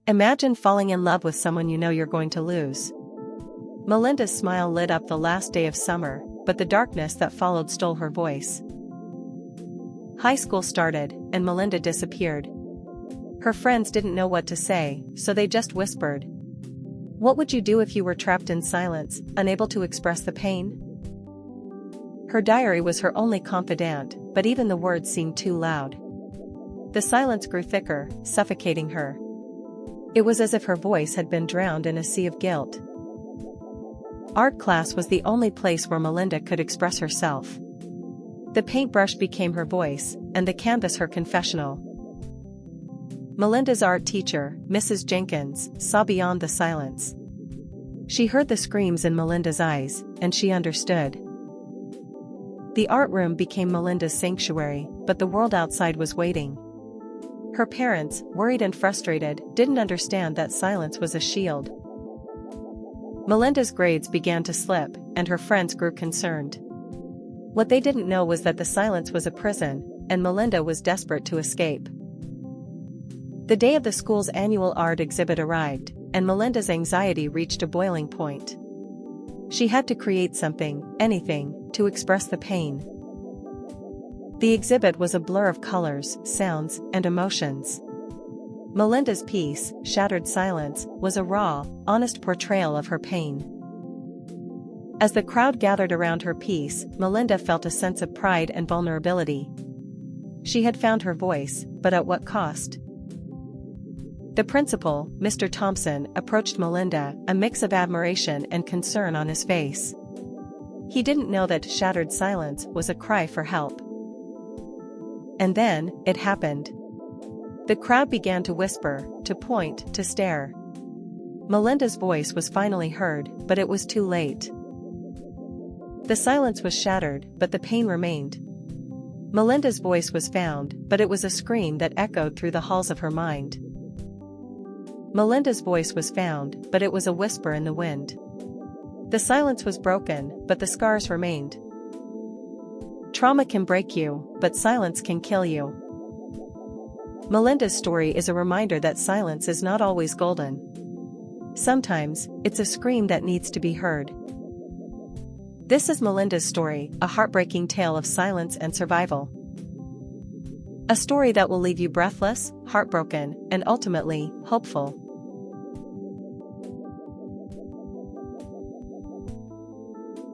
Imagine falling in love with someone you know you're going to lose. Melinda's smile lit up the last day of summer, but the darkness that followed stole her voice. High school started, and Melinda disappeared. Her friends didn't know what to say, so they just whispered. What would you do if you were trapped in silence, unable to express the pain? Her diary was her only confidant, but even the words seemed too loud. The silence grew thicker, suffocating her. It was as if her voice had been drowned in a sea of guilt. Art class was the only place where Melinda could express herself. The paintbrush became her voice, and the canvas her confessional. Melinda's art teacher, Mrs. Jenkins, saw beyond the silence. She heard the screams in Melinda's eyes, and she understood. The art room became Melinda's sanctuary, but the world outside was waiting. Her parents, worried and frustrated, didn't understand that silence was a shield. Melinda's grades began to slip, and her friends grew concerned. What they didn't know was that the silence was a prison, and Melinda was desperate to escape. The day of the school's annual art exhibit arrived, and Melinda's anxiety reached a boiling point. She had to create something, anything, to express the pain. The exhibit was a blur of colors, sounds, and emotions. Melinda's piece, Shattered Silence, was a raw, honest portrayal of her pain. As the crowd gathered around her piece, Melinda felt a sense of pride and vulnerability. She had found her voice, but at what cost? The principal, Mr. Thompson, approached Melinda, a mix of admiration and concern on his face. He didn't know that Shattered Silence was a cry for help. And then, it happened. The crowd began to whisper, to point, to stare. Melinda's voice was finally heard, but it was too late. The silence was shattered, but the pain remained. Melinda's voice was found, but it was a scream that echoed through the halls of her mind. Melinda's voice was found, but it was a whisper in the wind. The silence was broken, but the scars remained. Trauma can break you, but silence can kill you. Melinda's story is a reminder that silence is not always golden. Sometimes, it's a scream that needs to be heard. This is Melinda's story, a heartbreaking tale of silence and survival. A story that will leave you breathless, heartbroken, and ultimately, hopeful.